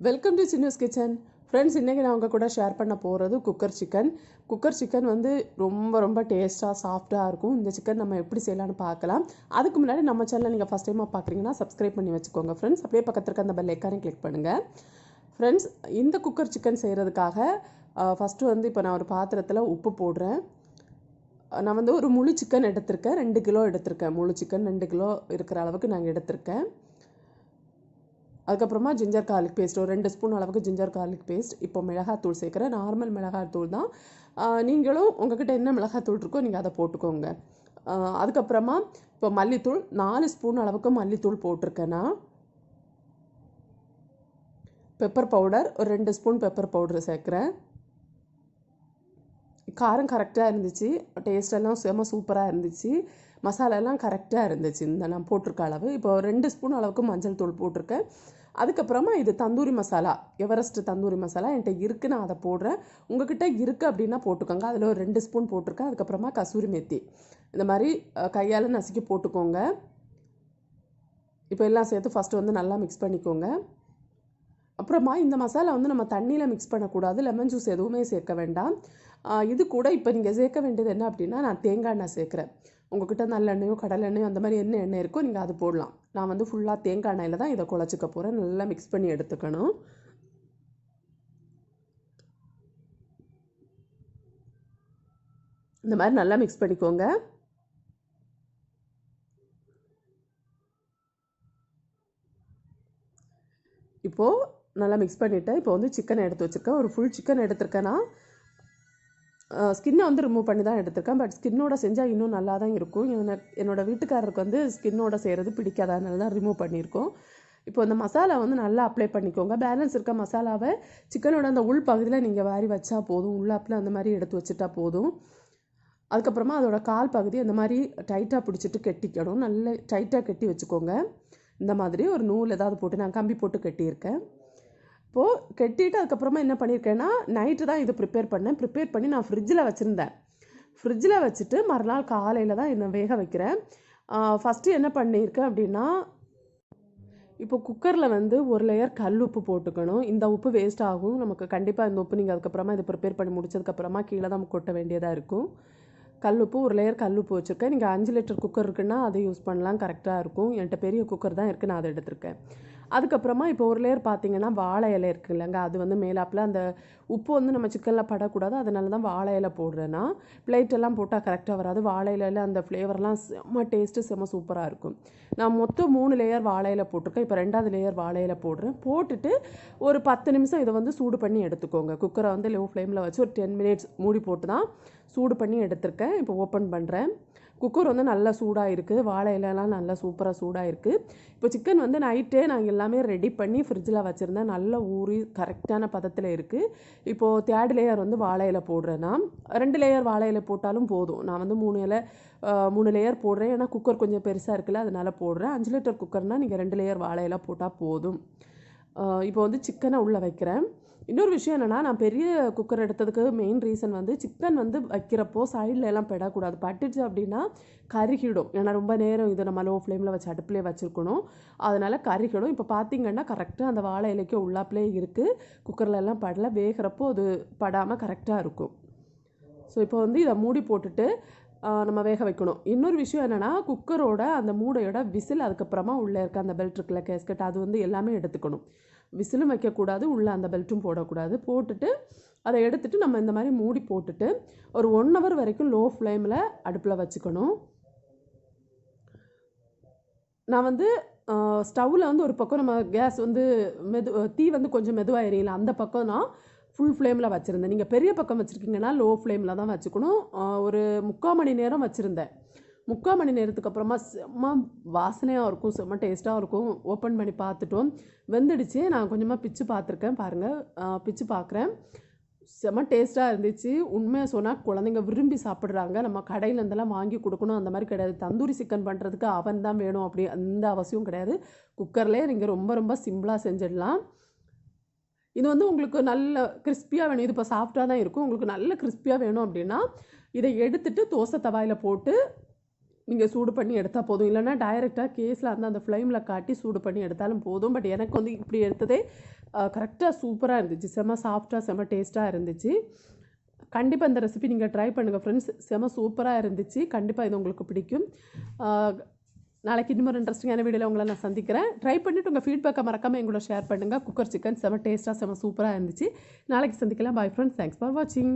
Welcome to சின்னஸ் kitchen. Friends, இன்றைக்கி நான் உங்கள் கூட ஷேர் பண்ண போகிறது குக்கர் சிக்கன் வந்து ரொம்ப ரொம்ப டேஸ்ட்டாக சாஃப்டாக இருக்கும். இந்த சிக்கன் நம்ம எப்படி செய்யலான்னு பார்க்கலாம். அதுக்கு முன்னாடி நம்ம சேனலை நீங்கள் ஃபஸ்ட் டைமாக பார்க்குறீங்கன்னா சப்ஸ்கிரைப் பண்ணி வச்சுக்கோங்க ஃப்ரெண்ட்ஸ். அப்படியே பக்கத்தில் இருக்க அந்த பெல் ஐக்கானை கிளிக் பண்ணுங்கள் ஃப்ரெண்ட்ஸ். இந்த குக்கர் சிக்கன் செய்கிறதுக்காக ஃபஸ்ட்டு வந்து இப்போ நான் ஒரு பாத்திரத்தில் உப்பு போடுறேன். நான் வந்து ஒரு முழு சிக்கன் எடுத்திருக்கேன், 2 கிலோ எடுத்திருக்கேன். முழு சிக்கன் 2 கிலோ இருக்கிற அளவுக்கு நாங்கள் எடுத்திருக்கேன். அதுக்கப்புறமா ஜிஞ்சர் கார்லிக் பேஸ்ட் ஒரு 2 ஸ்பூன் அளவுக்கு ஜிஞ்சர் கார்லிக் பேஸ்ட். இப்போ மிளகாத்தூள் சேர்க்குறேன், நார்மல் மிளகாத்தூள் தான். நீங்களும் உங்கள்கிட்ட என்ன மிளகாத்தூள் இருக்கோ நீங்கள் அதை போட்டுக்கோங்க. அதுக்கப்புறமா இப்போ மல்லித்தூள் 4 ஸ்பூன் அளவுக்கு மல்லித்தூள் போட்டிருக்கேன்னா. பெப்பர் பவுடர் ஒரு 2 ஸ்பூன் பெப்பர் பவுடர் சேர்க்குறேன். காரம் கரெக்டாக இருந்துச்சு, டேஸ்டெல்லாம் செம சூப்பராக இருந்துச்சு, மசாலாலாம் கரெக்டாக இருந்துச்சு இந்த நான் போட்டிருக்க அளவு. இப்போ 2 ஸ்பூன் அளவுக்கு மஞ்சள் தூள் போட்டிருக்கேன். அதுக்கப்புறமா இது தந்தூரி மசாலா, எவரெஸ்ட் தந்தூரி மசாலா என்கிட்ட இருக்குது, நான் அதை போடுறேன். உங்கள்கிட்ட இருக்குது அப்படின்னா போட்டுக்கோங்க. அதில் ஒரு 2 ஸ்பூன் போட்டிருக்கேன். அதுக்கப்புறமா கசூரி மெத்தி இந்த மாதிரி கையால் நசுக்கி போட்டுக்கோங்க. இப்போ எல்லாம் சேர்த்து ஃபஸ்ட்டு வந்து நல்லா மிக்ஸ் பண்ணிக்கோங்க. அப்புறமா இந்த மசாலா வந்து நம்ம தண்ணியில் மிக்ஸ் பண்ணக்கூடாது, லெமன் ஜூஸ் எதுவுமே சேர்க்க வேண்டாம். இது கூட இப்போ நீங்கள் சேர்க்க வேண்டியது என்ன அப்படின்னா, நான் தேங்காய் எண்ணெய் சேர்க்குறேன். உங்கள்கிட்ட நல்லெண்ணெயோ கடலெண்ணெயோ அந்த மாதிரி என்ன எண்ணெய் இருக்கோ நீங்கள் அது போடலாம். நான் வந்து ஃபுல்லாக தேங்காய் எண்ணெயில் தான் இதை குழச்சிக்க போகிறேன். நல்லா மிக்ஸ் பண்ணி எடுத்துக்கணும். இந்த மாதிரி நல்லா மிக்ஸ் பண்ணிக்கோங்க. இப்போது நல்லா மிக்ஸ் பண்ணிவிட்டேன். இப்போ வந்து சிக்கனை எடுத்து வச்சுருக்கேன். ஒரு ஃபுல் சிக்கன் எடுத்திருக்கேன்னா ஸ்கின்னை வந்து ரிமூவ் பண்ணி தான் எடுத்திருக்கேன். பட் ஸ்கின்னோட செஞ்சால் இன்னும் நல்லா தான் இருக்கும். என்னோடய வீட்டுக்காரருக்கு வந்து ஸ்கின்னோட செய்கிறது பிடிக்காத, அதனால தான் ரிமூவ் பண்ணியிருக்கோம். இப்போ இந்த மசாலா வந்து நல்லா அப்ளை பண்ணிக்கோங்க. பேலன்ஸ் இருக்க மசாலாவை சிக்கனோட அந்த உள் பகுதியில் நீங்கள் வாரி வச்சா போதும், உள்ளாப்பில் அந்த மாதிரி எடுத்து வச்சுட்டா போதும். அதுக்கப்புறமா அதோட கால் பகுதி அந்த மாதிரி டைட்டாக பிடிச்சிட்டு கெட்டிக்கணும். நல்ல டைட்டாக கெட்டி வச்சுக்கோங்க. இந்த மாதிரி ஒரு நூல் ஏதாவது போட்டு, நான் கம்பி போட்டு கெட்டியிருக்கேன். இப்போது கெட்டிட்டு அதுக்கப்புறமா என்ன பண்ணியிருக்கேன்னா, நைட்டு தான் இது ப்ரிப்பேர் பண்ணி நான் ஃப்ரிட்ஜில் வச்சுருந்தேன். ஃப்ரிட்ஜில் வச்சுட்டு மறுநாள் காலையில் தான் என்ன வேக வைக்கிறேன். ஃபஸ்ட்டு என்ன பண்ணியிருக்கேன் அப்படின்னா, இப்போ குக்கரில் வந்து ஒரு லேயர் கல் உப்பு போட்டுக்கணும். இந்த உப்பு வேஸ்ட் ஆகும் நமக்கு. கண்டிப்பாக இந்த உப்பு நீங்கள் அதுக்கப்புறமா இது ப்ரிப்பேர் பண்ணி முடிச்சதுக்கப்புறமா கீழே தான் கொட்ட வேண்டியதாக இருக்கும். கல்லுப்பு ஒரு லேயர் கல்லுப்பு வச்சுருக்கேன். நீங்கள் 5 லிட்டர் குக்கர் இருக்குன்னா அதை யூஸ் பண்ணலாம், கரெக்டாக இருக்கும். என்கிட்ட பெரிய குக்கர் தான் இருக்குது, நான் அதை எடுத்திருக்கேன். அதுக்கப்புறமா இப்போ ஒரு லேயர் பார்த்தீங்கன்னா வாழை இலை இருக்குது இல்லைங்க, அது வந்து மேலாப்பில் அந்த உப்பு வந்து நம்ம சிக்கனில் படக்கூடாது, அதனால தான் வாழை இலை போடுறேன்னா. பிளேட்டெல்லாம் போட்டால் கரெக்டாக வராது. வாழை இலையில் அந்த ஃப்ளேவர்லாம் செம்ம டேஸ்ட்டு, செம்ம சூப்பராக இருக்கும். நான் மொத்தம் 3 லேயர் வாழை இலை போட்டிருக்கேன். இப்போ 2வது லேயர் வாழை இலை போடுறேன். போட்டுட்டு ஒரு 10 நிமிஷம் இதை வந்து சூடு பண்ணி எடுத்துக்கோங்க. குக்கரை வந்து லோ ஃப்ளேமில் வச்சு ஒரு 10 மினிட்ஸ் மூடி போட்டு தான் சூடு பண்ணி எடுத்திருக்கேன். இப்போ ஓப்பன் பண்ணுறேன். குக்கர் வந்து நல்லா சூடாக இருக்குது, வாழை இலையெல்லாம் நல்லா சூப்பராக சூடாக இருக்குது. இப்போ சிக்கன் வந்து நைட்டே நான் எல்லாமே ரெடி பண்ணி ஃப்ரிட்ஜில் வச்சுருந்தேன். நல்லா ஊறி கரெக்டான பதத்தில் இருக்குது. இப்போது 3rd லேயர் வந்து வாழை இலை போடுறேன்னா, 2 லேயர் வாழை இலை போட்டாலும் போதும். நான் வந்து 3 லேயர் போடுறேன், ஏன்னா குக்கர் கொஞ்சம் பெருசாக இருக்குல்ல, அதனால் போடுறேன். 5 லிட்டர் குக்கர்னால் நீங்கள் 2 லேயர் வாழை இலை போட்டால் போதும். இப்போ வந்து சிக்கனை உள்ளே வைக்கிறேன். இன்னொரு விஷயம் என்னென்னா, நான் பெரிய குக்கர் எடுத்ததுக்கு மெயின் ரீசன் வந்து சிக்கன் வந்து வைக்கிறப்போ சைடில் எல்லாம் படக்கூடாது. பட்டுச்சு அப்படின்னா கருகிடும். ஏன்னா ரொம்ப நேரம் இதை நம்ம லோ ஃப்ளேமில் வச்சு அடுப்புலேயே வச்சுருக்கணும், அதனால் கருகிடும். இப்போ பார்த்திங்கன்னா கரெக்டாக அந்த வாழை இலைக்கு உள்ளாப்பிலே இருக்குது. குக்கரில் எல்லாம் படலை, வேகிறப்போ அது படாமல் கரெக்டாக இருக்கும். ஸோ இப்போ வந்து இதை மூடி போட்டுட்டு நம்ம வேக வைக்கணும். இன்னொரு விஷயம் என்னென்னா, குக்கரோட அந்த மூடையோட விசில், அதுக்கப்புறமா உள்ளே இருக்க அந்த பெல்ட் இருக்குல்ல, கேஸ்கட், அது வந்து எல்லாமே எடுத்துக்கணும். விசிலும் வைக்கக்கூடாது, உள்ளே அந்த பெல்ட்டும் போடக்கூடாது. போட்டுட்டு அதை எடுத்துகிட்டு நம்ம இந்த மாதிரி மூடி போட்டுட்டு ஒரு 1 ஹவர் வரைக்கும் லோ ஃப்ளேமில் அடுப்பில் வச்சுக்கணும். நான் வந்து ஸ்டவ்வில் வந்து ஒரு பக்கம் நம்ம கேஸ் வந்து தீ வந்து கொஞ்சம் மெதுவாக எரியல, அந்த பக்கம் நான் ஃபுல் ஃப்ளேமில் வச்சுருந்தேன். நீங்கள் பெரிய பக்கம் வச்சுருக்கீங்கன்னா லோ ஃப்ளேமில் தான் வச்சுக்கணும். ஒரு 3/4 மணி நேரம் வச்சுருந்தேன். 3/4 மணி நேரத்துக்கு அப்புறமா செம்ம வாசனையாக இருக்கும், செம்ம டேஸ்ட்டாக இருக்கும். ஓப்பன் பண்ணி பார்த்துட்டோம், வெந்துடுச்சு. நான் கொஞ்சமாக பிச்சு பார்த்துருக்கேன், பாருங்கள், பிச்சு பார்க்குறேன். செம்ம டேஸ்ட்டாக இருந்துச்சு. உண்மையாக சொன்னால் குழந்தைங்க விரும்பி சாப்பிட்றாங்க. நம்ம கடையிலேருந்தெல்லாம் வாங்கி கொடுக்கணும் அந்த மாதிரி கிடையாது. தந்தூரி சிக்கன் பண்ணுறதுக்கு அவன் தான் வேணும் அப்படி அந்த அவசியம் கிடையாது. குக்கர்லேயே நீங்கள் ரொம்ப ரொம்ப சிம்பிளாக செஞ்சிடலாம். இது வந்து உங்களுக்கு நல்ல கிறிஸ்பியாக வேணும், இது இப்போ சாஃப்டாக தான் இருக்கும். உங்களுக்கு நல்ல கிறிஸ்பியாக வேணும் அப்படின்னா இதை எடுத்துகிட்டு தோசை தவாயில் போட்டு நீங்கள் சூடு பண்ணி எடுத்தால் போதும். இல்லைனா டைரெக்டாக கேஸில் அந்த ஃப்ளேமில் காட்டி சூடு பண்ணி எடுத்தாலும் போதும். பட் எனக்கு வந்து இப்படி எடுத்ததே கரெக்டாக சூப்பராக இருந்துச்சு. செம்ம சாஃப்டாக செம்ம டேஸ்ட்டாக இருந்துச்சு. கண்டிப்பாக இந்த ரெசிபி நீங்கள் ட்ரை பண்ணுங்கள் ஃப்ரெண்ட்ஸ். செம்ம சூப்பராக இருந்துச்சு. கண்டிப்பாக இது உங்களுக்கு பிடிக்கும். நாளைக்கு இன்னும் ஒரு இன்ட்ரெஸ்டிங்கான வீடியோவில் உங்களை நான் சந்திக்கிறேன். ட்ரை பண்ணிவிட்டு உங்கள் ஃபீட்பேக்கை மறக்காமல் எங்களோட ஷேர் பண்ணுங்கள். குக்கர் சிக்கன் செம்ம டேஸ்ட்டாக செம்ம சூப்பராக இருந்துச்சு. நாளைக்கு சந்திக்கலாம். Bye friends. தேங்க்ஸ் ஃபார் வாட்சிங்.